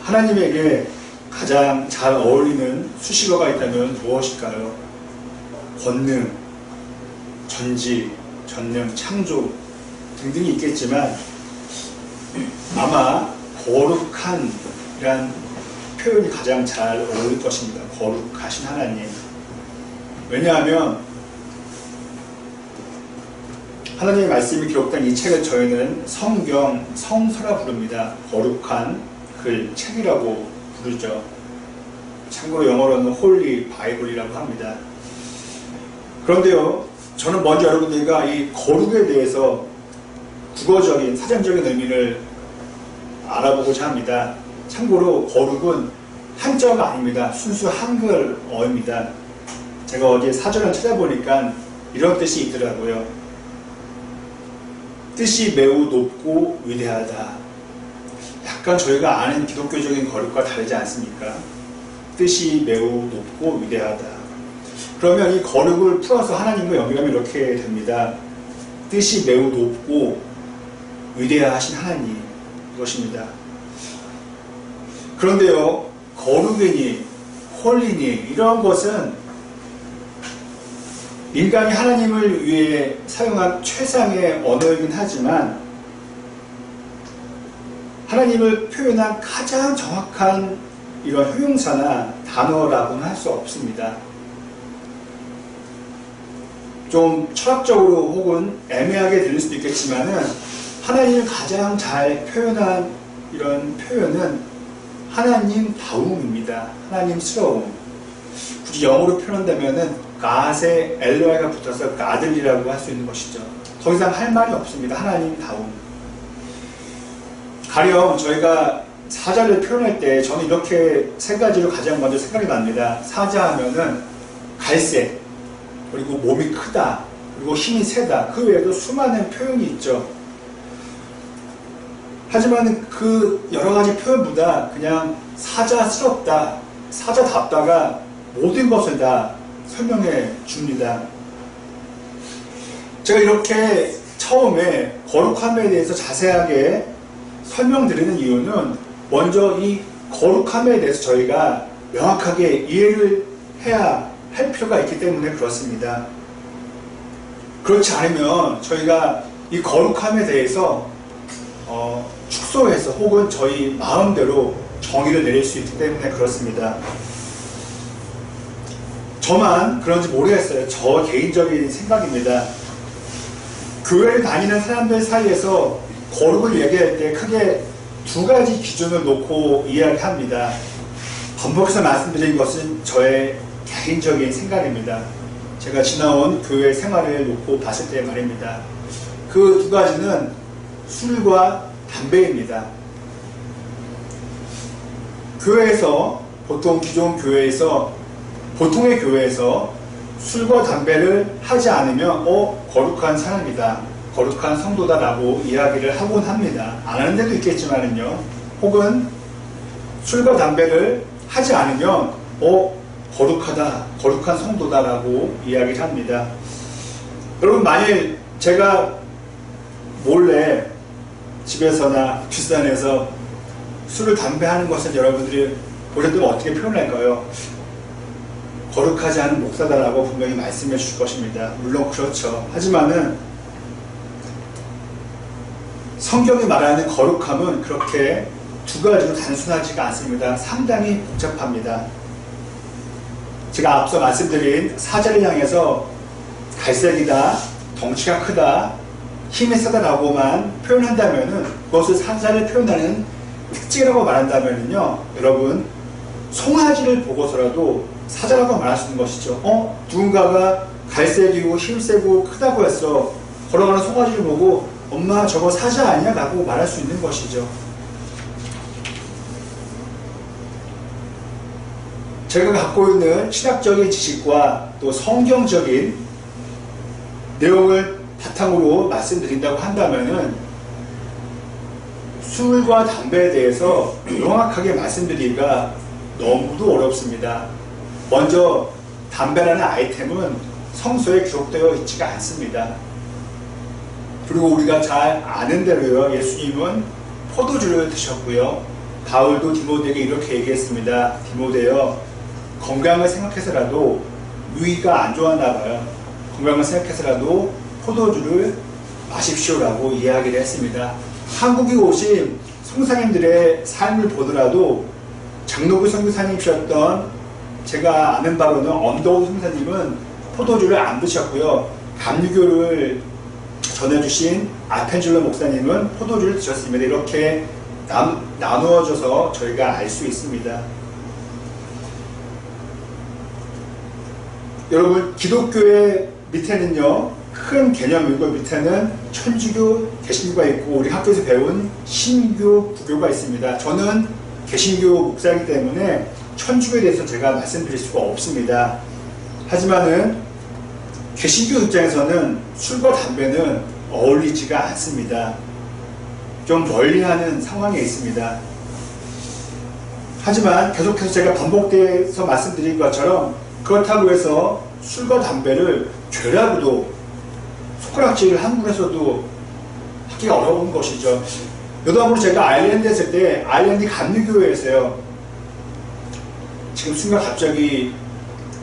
하나님에게 가장 잘 어울리는 수식어가 있다면 무엇일까요? 권능, 전지, 전능, 창조 등등이 있겠지만 아마 거룩한이란 표현이 가장 잘 어울릴 것입니다. 거룩하신 하나님. 왜냐하면 하나님의 말씀이 기록된 이 책을 저희는 성경, 성서라 부릅니다. 거룩한 글, 책이라고 부르죠. 참고로 영어로는 홀리 바이블이라고 합니다. 그런데요, 저는 먼저 여러분들과 이 거룩에 대해서 국어적인, 사전적인 의미를 알아보고자 합니다. 참고로 거룩은 한자가 아닙니다. 순수 한글어입니다. 제가 어제 사전을 찾아보니까 이런 뜻이 있더라고요. 뜻이 매우 높고 위대하다. 약간 저희가 아는 기독교적인 거룩과 다르지 않습니까? 뜻이 매우 높고 위대하다. 그러면 이 거룩을 풀어서 하나님과 연결하면 이렇게 됩니다. 뜻이 매우 높고 위대하신 하나님, 이것입니다. 그런데요, 거룩이니 홀리니 이런 것은 인간이 하나님을 위해 사용한 최상의 언어이긴 하지만 하나님을 표현한 가장 정확한 이런 형용사나 단어라고는 할 수 없습니다. 좀 철학적으로 혹은 애매하게 들릴 수도 있겠지만은 하나님을 가장 잘 표현한 이런 표현은 하나님다움입니다. 하나님스러움. 굳이 영어로 표현한다면은 God의 LY가 붙어서 God이라고 할 수 있는 것이죠. 더 이상 할 말이 없습니다. 하나님다움. 가령 저희가 사자를 표현할 때 저는 이렇게 세 가지로 가장 먼저 생각이 납니다. 사자 하면은 갈색, 그리고 몸이 크다, 그리고 힘이 세다. 그 외에도 수많은 표현이 있죠. 하지만 그 여러 가지 표현보다 그냥 사자스럽다, 사자답다가 모든 것을 다 설명해 줍니다. 제가 이렇게 처음에 거룩함에 대해서 자세하게 설명드리는 이유는 먼저 이 거룩함에 대해서 저희가 명확하게 이해를 해야 할 필요가 있기 때문에 그렇습니다. 그렇지 않으면 저희가 이 거룩함에 대해서 축소해서 혹은 저희 마음대로 정의를 내릴 수 있기 때문에 그렇습니다. 저만 그런지 모르겠어요. 저 개인적인 생각입니다. 교회를 다니는 사람들 사이에서 거룩을 얘기할 때 크게 두 가지 기준을 놓고 이야기합니다. 반복해서 말씀드린 것은 저의 개인적인 생각입니다. 제가 지나온 교회 생활을 놓고 봤을 때 말입니다. 그 두 가지는 술과 담배입니다. 교회에서, 보통 기존 교회에서, 보통의 교회에서 술과 담배를 하지 않으면 거룩한 사람이다, 거룩한 성도다 라고 이야기를 하곤 합니다. 안 하는 데도 있겠지만요. 혹은 술과 담배를 하지 않으면 거룩하다, 거룩한 성도다 라고 이야기를 합니다. 여러분, 만일 제가 몰래 집에서나 뒷산에서 술을 담배 하는 것을 여러분들이 보셨다면 어떻게 표현할까요? 거룩하지 않은 목사다라고 분명히 말씀해 주실 것입니다. 물론 그렇죠. 하지만은 성경이 말하는 거룩함은 그렇게 두 가지로 단순하지가 않습니다. 상당히 복잡합니다. 제가 앞서 말씀드린 사자를 향해서 갈색이다, 덩치가 크다, 힘이 세다라고만 표현한다면은, 그것을 사자를 표현하는 특징이라고 말한다면은요, 여러분, 송아지를 보고서라도 사자라고 말할 수 있는 것이죠. 누군가가 갈색이고 힘세고 크다고 해서 걸어가는 송아지를 보고 엄마 저거 사자 아니야? 라고 말할 수 있는 것이죠. 제가 갖고 있는 신학적인 지식과 또 성경적인 내용을 바탕으로 말씀드린다고 한다면은 술과 담배에 대해서 명확하게 말씀드리기가 너무도 어렵습니다. 먼저 담배라는 아이템은 성서에 기록되어 있지가 않습니다. 그리고 우리가 잘 아는 대로요, 예수님은 포도주를 드셨고요, 바울도 디모데에게 이렇게 얘기했습니다. 디모데여, 건강을 생각해서라도 위가 안 좋았나 봐요. 건강을 생각해서라도 포도주를 마십시오라고 이야기를 했습니다. 한국에 오신 성사님들의 삶을 보더라도 장로부 선교사님이셨던 제가 아는 바로는 엄도우 선사님은 포도주를 안 드셨고요. 감리교를 전해주신 아펜줄러 목사님은 포도주를 드셨습니다. 이렇게 나누어져서 저희가 알 수 있습니다. 여러분, 기독교의 밑에는요, 큰 개념이고 밑에는 천주교, 개신교가 있고 우리 학교에서 배운 신교, 부교가 있습니다. 저는 개신교 목사이기 때문에 천주교에 대해서 제가 말씀드릴 수가 없습니다. 하지만은 개신교 입장에서는 술과 담배는 어울리지가 않습니다. 좀 멀리하는 상황에 있습니다. 하지만 계속해서 제가 반복돼서 말씀드린 것처럼 그렇다고 해서 술과 담배를 죄라고도 손가락질을 한국에서도 하기가 어려운 것이죠. 여담으로 제가 아일랜드에 있을 때 아일랜드 감리교회에서요. 지금 순간 갑자기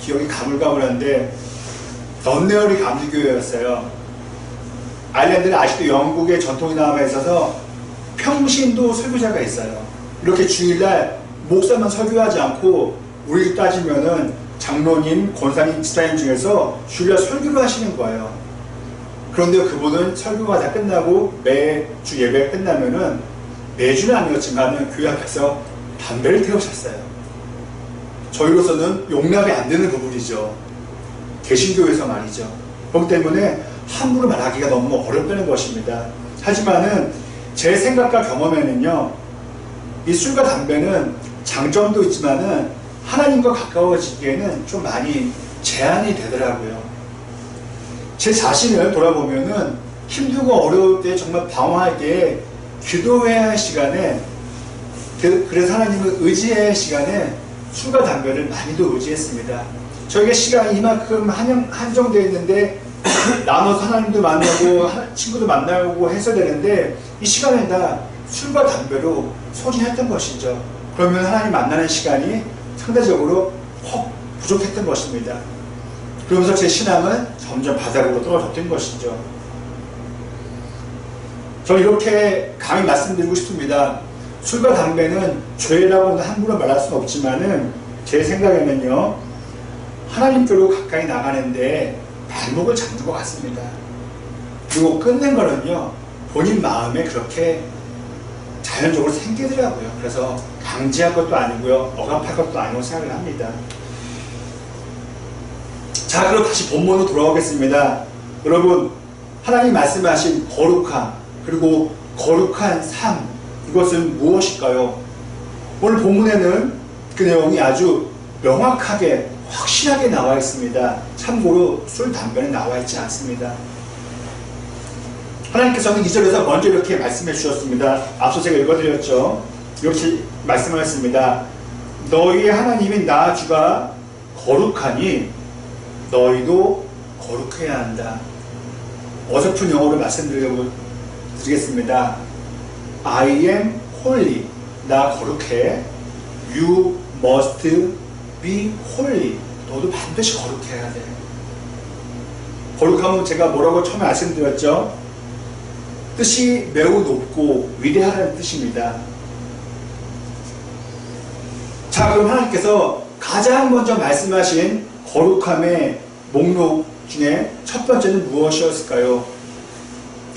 기억이 가물가물한데 넌네어리 감리교회였어요. 아일랜드는 아직도 영국의 전통이 남아 있어서 평신도 설교자가 있어요. 이렇게 주일날 목사만 설교하지 않고 우리 따지면은 장로님, 권사님, 집사님 중에서 주일날 설교를 하시는 거예요. 그런데 그분은 설교가 다 끝나고 매주 예배가 끝나면은 매주는 아니었지만 교회 앞에서 담배를 태우셨어요. 저희로서는 용납이 안 되는 부분이죠. 개신교에서 말이죠. 그렇기 때문에 함부로 말하기가 너무 어렵다는 것입니다. 하지만은 제 생각과 경험에는요, 이 술과 담배는 장점도 있지만은 하나님과 가까워지기에는 좀 많이 제한이 되더라고요. 제 자신을 돌아보면은 힘들고 어려울 때, 정말 방황할 때 기도해야 할 시간에, 그래서 하나님을 의지해야 할 시간에 술과 담배를 많이도 의지했습니다. 저에게 시간이 이만큼 한정되어 있는데 나눠서 하나님도 만나고 친구도 만나고 해서 되는데 이 시간에다 술과 담배로 소진했던 것이죠. 그러면 하나님 만나는 시간이 상대적으로 확 부족했던 것입니다. 그러면서 제 신앙은 점점 바닥으로 떨어졌던 것이죠. 저는 이렇게 감히 말씀드리고 싶습니다. 술과 담배는 죄라고는 함부로 말할 수는 없지만은 제 생각에는요, 하나님께로 가까이 나가는데 발목을 잡는 것 같습니다. 그리고 끝낸 거는요, 본인 마음에 그렇게 자연적으로 생기더라고요. 그래서 강제할 것도 아니고요, 억압할 것도 아니고 생각을 합니다. 자, 그럼 다시 본문으로 돌아오겠습니다. 여러분, 하나님 말씀하신 거룩함, 그리고 거룩한 삶, 이것은 무엇일까요? 오늘 본문에는 그 내용이 아주 명확하게, 확실하게 나와 있습니다. 참고로 술, 담배는 나와 있지 않습니다. 하나님께서는 2절에서 먼저 이렇게 말씀해 주셨습니다. 앞서 제가 읽어드렸죠. 이렇게 말씀하셨습니다. 너희의 하나님인 나 주가 거룩하니 너희도 거룩해야 한다. 어설픈 영어로 말씀드리겠습니다. I am holy. 나 거룩해. You must be holy. 너도 반드시 거룩해야 돼. 거룩하면 제가 뭐라고 처음에 말씀드렸죠? 뜻이 매우 높고 위대하다는 뜻입니다. 자, 그럼 하나님께서 가장 먼저 말씀하신 거룩함의 목록 중에 첫 번째는 무엇이었을까요?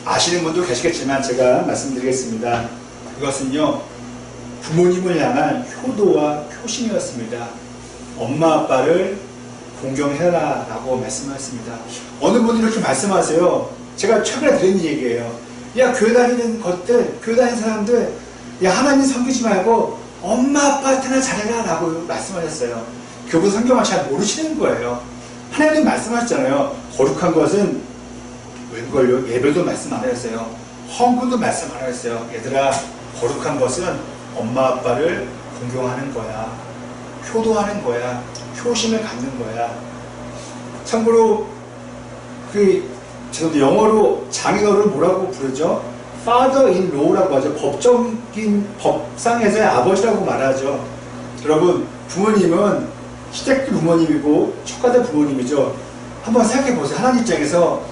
아시는 분도 계시겠지만 제가 말씀드리겠습니다. 그것은요, 부모님을 향한 효도와 효심이었습니다. 엄마 아빠를 공경해라 라고 말씀하셨습니다. 어느 분이 이렇게 말씀하세요. 제가 최근에 들은 얘기예요. 야, 교회 다니는 것들, 교회 다니는 사람들, 야, 하나님 섬기지 말고 엄마 아빠한테나 잘해라 라고 말씀하셨어요. 그분 성경을 잘 모르시는 거예요. 하나님이 말씀하셨잖아요. 거룩한 것은 웬걸요? 예배도 말씀 안 하셨어요. 헌금도 말씀 안 하셨어요. 얘들아, 거룩한 것은 엄마 아빠를 공경하는 거야. 효도하는 거야. 효심을 갖는 거야. 참고로 저도 영어로 장인어른을 뭐라고 부르죠? father in law라고 하죠. 법적인, 법상에서의 아버지라고 말하죠. 여러분, 부모님은 시댁 부모님이고 척가들 부모님이죠. 한번 생각해 보세요. 하나님 입장에서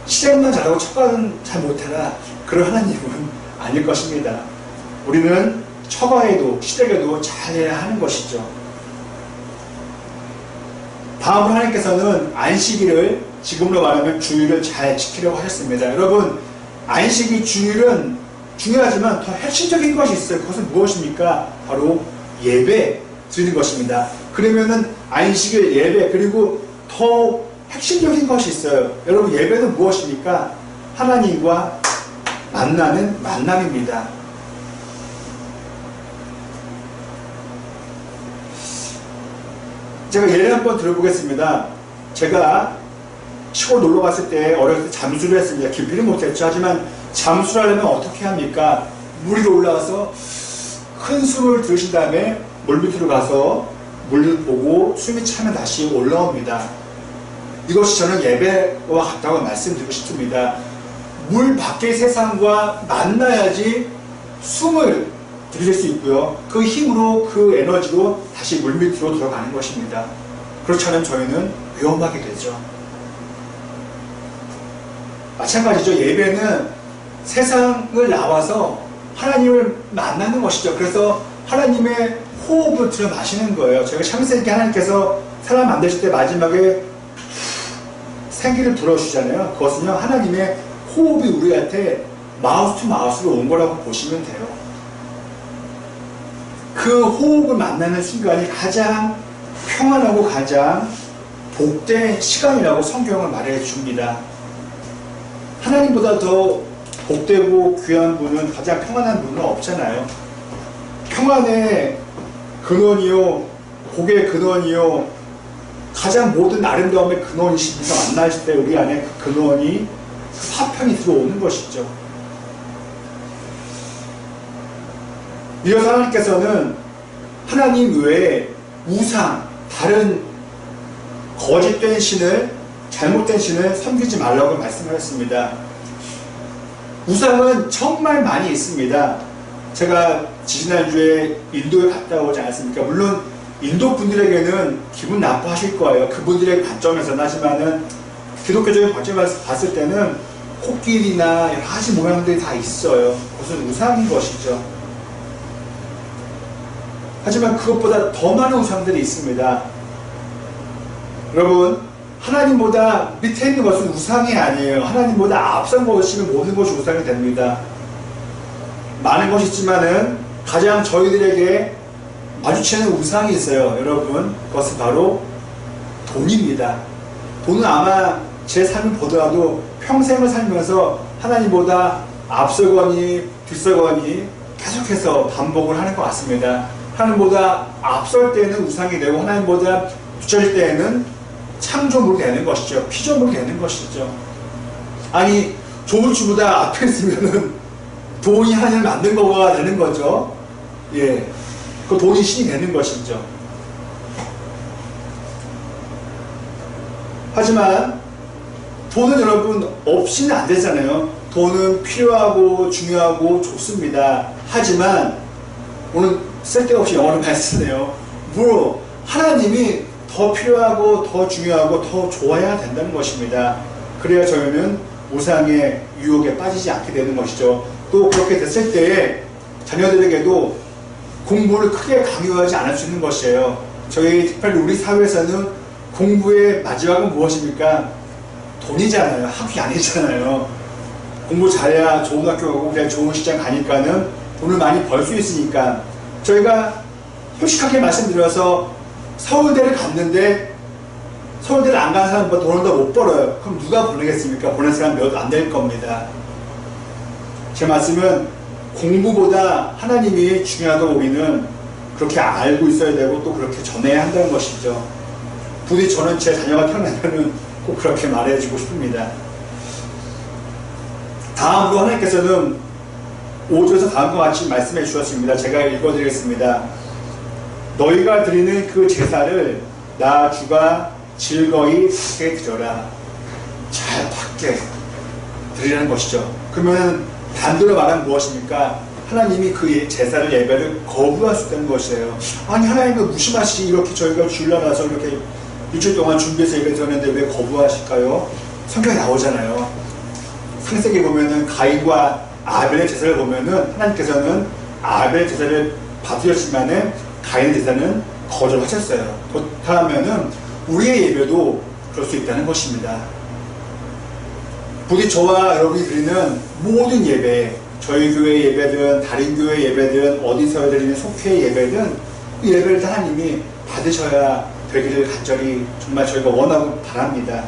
시댁만 잘하고 척가는 잘 못해라, 그런 하나님은 아닐 것입니다. 우리는 처가에도 시댁에도 잘해야 하는 것이죠. 다음으로 하나님께서는 안식일을, 지금으로 말하면 주일을 잘 지키려고 하셨습니다. 여러분, 안식일, 주일은 중요하지만 더 핵심적인 것이 있어요. 그것은 무엇입니까? 바로 예배 드리는 것입니다. 그러면은 안식일, 예배, 그리고 더 핵심적인 것이 있어요. 여러분, 예배는 무엇입니까? 하나님과 만나는 만남입니다. 제가 예를 한번 들어보겠습니다. 제가 시골 놀러 갔을 때 어렸을 때 잠수를 했습니다. 깊이는 못했죠. 하지만 잠수를 하려면 어떻게 합니까? 물 위로 올라가서 큰 숨을 들으신 다음에 물 밑으로 가서 물을 보고 숨이 차면 다시 올라옵니다. 이것이 저는 예배와 같다고 말씀드리고 싶습니다. 물 밖의 세상과 만나야지 숨을 들이실 수 있고요. 그 힘으로, 그 에너지로 다시 물 밑으로 들어가는 것입니다. 그렇지 않으면 저희는 위험하게 되죠. 마찬가지죠. 예배는 세상을 나와서 하나님을 만나는 것이죠. 그래서 하나님의 호흡을 들여 마시는 거예요. 저희가 창세기 하나님께서 사람 만드실 때 마지막에 생기를 불어주잖아요. 그것은요, 하나님의 호흡이 우리한테 마우스 투 마우스로 온 거라고 보시면 돼요. 그 호흡을 만나는 순간이 가장 평안하고 가장 복된 시간이라고 성경은 말해줍니다. 하나님보다 더 복되고 귀한 분은, 가장 평안한 분은 없잖아요. 평안의 근원이요, 복의 근원이요, 가장 모든 아름다움의 근원이신 분과 만나실 때 우리 안에 그 근원이, 그 화평이 들어오는 것이죠. 이어서 하나님께서는 하나님 외에 우상, 다른 거짓된 신을, 잘못된 신을 섬기지 말라고 말씀하셨습니다. 우상은 정말 많이 있습니다. 제가 지지난주에 인도에 갔다 오지 않았습니까? 물론 인도 분들에게는 기분 나빠하실 거예요. 그분들의 관점에서는. 하지만은 기독교적인 관점에서 봤을 때는 코끼리나 여러 가지 모양들이 다 있어요. 그것은 우상인 것이죠. 하지만 그것보다 더 많은 우상들이 있습니다. 여러분, 하나님보다 밑에 있는 것은 우상이 아니에요. 하나님보다 앞선 것이면 모든 것이 우상이 됩니다. 많은 것이 있지만은 가장 저희들에게 마주치는 우상이 있어요. 여러분, 그것은 바로 돈입니다. 돈은 아마 제 삶을 보더라도 평생을 살면서 하나님보다 앞서거니 뒤서거니 계속해서 반복을 하는 것 같습니다. 하나님보다 앞설 때에는 우상이 되고 하나님보다 뒤처질 때에는 창조물이 되는 것이죠. 피조물이 되는 것이죠. 아니, 조물주보다 앞에 있으면은 돈이 하나님을 만든 거가 되는 거죠. 예. 그 돈이 신이 되는 것이죠. 하지만 돈은 여러분 없이는 안 되잖아요. 돈은 필요하고 중요하고 좋습니다. 하지만 오늘 쓸데없이 영어로 말쓰네요. 물론 하나님이 더 필요하고 더 중요하고 더 좋아야 된다는 것입니다. 그래야 저희는 우상의 유혹에 빠지지 않게 되는 것이죠. 또 그렇게 됐을 때에 자녀들에게도 공부를 크게 강요하지 않을 수 있는 것이에요. 저희 특별히 우리 사회에서는 공부의 마지막은 무엇입니까? 돈이잖아요. 학위 아니잖아요. 공부 잘해야 좋은 학교 가고 그냥 좋은 시장 가니까는 돈을 많이 벌 수 있으니까. 저희가 솔직하게 말씀드려서 서울대를 갔는데 서울대를 안 가는 사람보다 돈을 더 못 벌어요. 그럼 누가 보내겠습니까? 보낸 사람 몇 안 될 겁니다. 제 말씀은 공부보다 하나님이 중요하다고 우리는 그렇게 알고 있어야 되고 또 그렇게 전해야 한다는 것이죠. 부디 저는 제 자녀가 태어나면 꼭 그렇게 말해주고 싶습니다. 다음으로 하나님께서는 5절에서 다음과 같이 말씀해 주셨습니다. 제가 읽어드리겠습니다. 너희가 드리는 그 제사를 나 주가 즐거이 받게 드려라. 잘 받게 드리라는 것이죠. 그러면 반대로 말하면 무엇입니까? 하나님이 그 제사를 예배를 거부할 수 있다는 것이에요. 아니 하나님을 무심하시지 이렇게 저희가 주일날 와서 이렇게 일주일 동안 준비해서 예배 드렸는데 왜 거부하실까요? 성경에 나오잖아요. 창세기 보면은 가인과 아벨의 제사를 보면은 하나님께서는 아벨의 제사를 받으셨지만은 가인의 제사는 거절하셨어요. 그렇다면은 우리의 예배도 그럴 수 있다는 것입니다. 부디 저와 여러분이 드리는 모든 예배, 저희 교회 예배든 다른 교회 예배든 어디서 드리는 속회 예배든 그 예배를 하나님이 받으셔야 되기를 간절히 정말 저희가 원하고 바랍니다.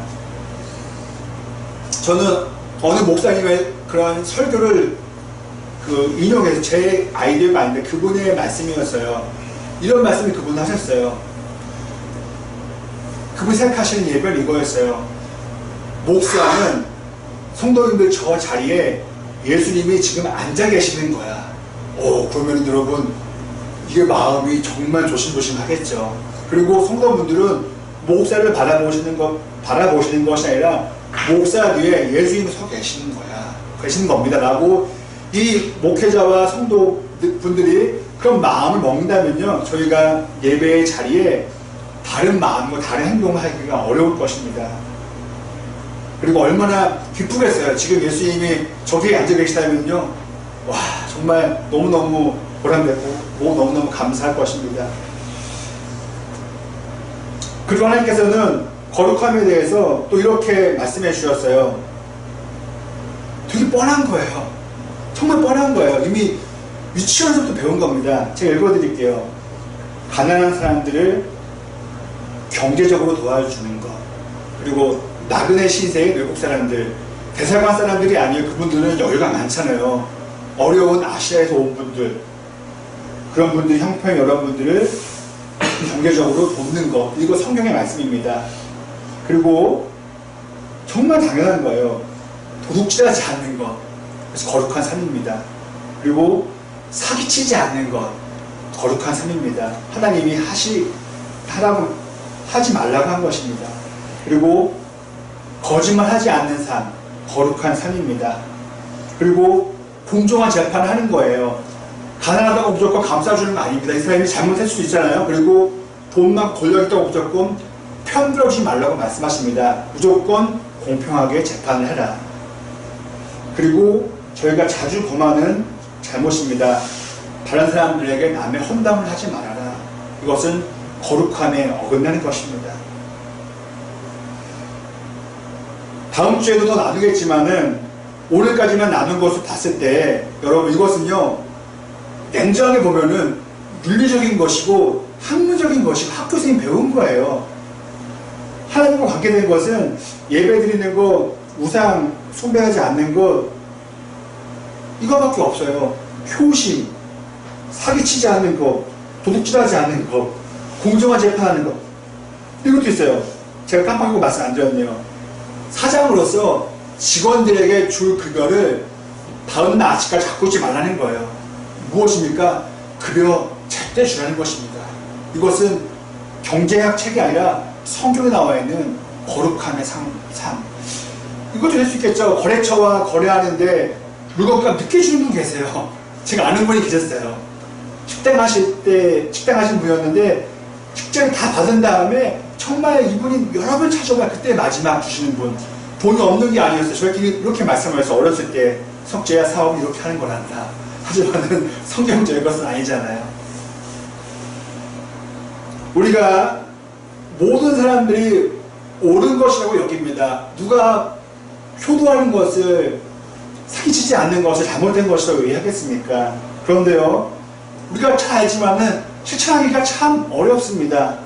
저는 어느 목사님의 그런 설교를 인용해서 제 아이디어가 아닌데 그분의 말씀이었어요. 이런 말씀을 그분 하셨어요. 그분이 생각하시는 예배는 이거였어요. 목사는 성도님들 저 자리에 예수님이 지금 앉아 계시는 거야. 그러면 여러분 이게 마음이 정말 조심조심하겠죠. 그리고 성도분들은 목사를 바라보시는 것이 아니라 목사 뒤에 예수님이 서 계시는 겁니다. 라고 이 목회자와 성도분들이 그런 마음을 먹는다면요, 저희가 예배의 자리에 다른 마음과 다른 행동을 하기가 어려울 것입니다. 그리고 얼마나 기쁘겠어요. 지금 예수님이 저기에 앉아 계시다면요, 와 정말 너무너무 보람되고 너무너무 감사할 것입니다. 그리고 하나님께서는 거룩함에 대해서 또 이렇게 말씀해 주셨어요. 되게 뻔한 거예요. 정말 뻔한 거예요. 이미 유치원에서부터 배운 겁니다. 제가 읽어드릴게요. 가난한 사람들을 경제적으로 도와주는 것, 그리고 나그네 신세의 외국 사람들, 대사관 사람들이 아니에요. 그분들은 여유가 많잖아요. 어려운 아시아에서 온 분들, 그런 분들, 형편 여러분들을 경제적으로 돕는 것, 이거 성경의 말씀입니다. 그리고 정말 당연한 거예요. 도둑질하지 않는 것, 그래서 거룩한 삶입니다. 그리고 사기치지 않는 것, 거룩한 삶입니다. 하나님이 하지 말라고 한 것입니다. 그리고 거짓말하지 않는 삶, 거룩한 삶입니다. 그리고 공정한 재판을 하는 거예요. 가난하다고 무조건 감싸주는 거 아닙니다. 이 사람이 잘못할 수도 있잖아요. 그리고 돈만 권력있다고 무조건 편들어주지 말라고 말씀하십니다. 무조건 공평하게 재판을 해라. 그리고 저희가 자주 범하는 잘못입니다. 다른 사람들에게 남의 험담을 하지 말아라. 이것은 거룩함에 어긋나는 것입니다. 다음 주에도 더 나누겠지만은 오늘까지만 나눈 것을 봤을 때 여러분 이것은요, 냉정하게 보면은 윤리적인 것이고 학문적인 것이고 학교생이 배운 거예요. 하나님과 관계된 것은 예배 드리는 것, 우상 숭배하지 않는 것, 이거밖에 없어요. 효심, 사기치지 않는 것, 도둑질하지 않는 것, 공정한 재판하는 것, 이것도 있어요. 제가 깜빡이고 말씀 안 드렸네요. 사장으로서 직원들에게 줄 급여를 다음날 아침까지 갖고 있지 말라는 거예요. 무엇입니까? 급여 제때 주라는 것입니다. 이것은 경제학 책이 아니라 성경에 나와 있는 거룩함의 삶. 이것도 될 수 있겠죠. 거래처와 거래하는데 물건값 늦게 주는 분 계세요. 제가 아는 분이 계셨어요. 식당 하신 분이었는데 식장을 다 받은 다음에 정말 이분이 여러 번 찾아와 그때 마지막 주시는 분. 돈이 없는 게 아니었어요. 저희끼리 이렇게 말씀하면서 어렸을 때 석재야 사업이 이렇게 하는 거란다. 하지만은 성경적인 것은 아니잖아요. 우리가 모든 사람들이 옳은 것이라고 여깁니다. 누가 효도하는 것을, 사기치지 않는 것을 잘못된 것이라고 얘기하겠습니까? 그런데요, 우리가 잘 알지만은 실천하기가 참 어렵습니다.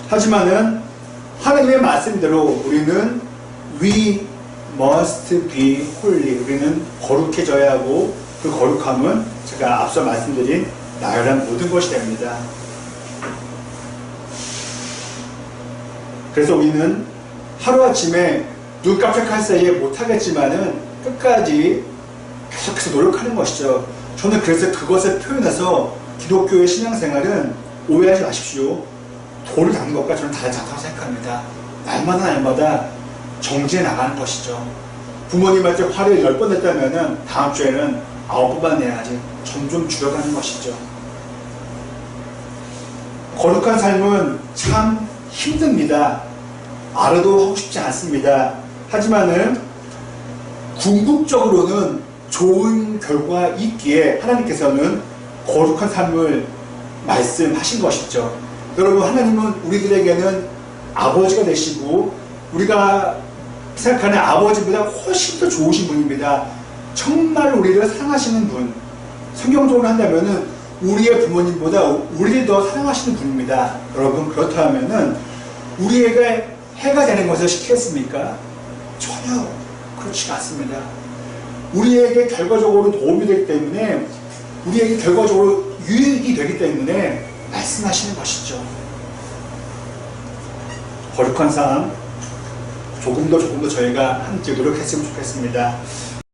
하지만은 하나님의 말씀대로 우리는 We must be holy. 우리는 거룩해져야 하고 그 거룩함은 제가 앞서 말씀드린 나열한 모든 것이 됩니다. 그래서 우리는 하루아침에 눈 깜짝할 사이에 못하겠지만은 끝까지 계속해서 노력하는 것이죠. 저는 그래서 그것을 표현해서 기독교의 신앙생활은 오해하지 마십시오. 돌을 닦는 것과 저는 다르지 않다고 생각합니다. 날마다 정지해 나가는 것이죠. 부모님한테 화를 10번 냈다면 다음 주에는 9번만 내야지. 점점 줄여가는 것이죠. 거룩한 삶은 참 힘듭니다. 알아도 하고 싶지 않습니다. 하지만은 궁극적으로는 좋은 결과가 있기에 하나님께서는 거룩한 삶을 말씀하신 것이죠. 여러분, 하나님은 우리들에게는 아버지가 되시고 우리가 생각하는 아버지보다 훨씬 더 좋으신 분입니다. 정말 우리를 사랑하시는 분. 성경적으로 한다면은 우리의 부모님보다 우리를 더 사랑하시는 분입니다. 여러분, 그렇다면은 우리에게 해가 되는 것을 시키겠습니까? 전혀 그렇지가 않습니다. 우리에게 결과적으로 도움이 되기 때문에, 우리에게 결과적으로 유익이 되기 때문에 말씀하시는 것이죠. 거룩한 삶 조금 더 저희가 함께 노력했으면 좋겠습니다.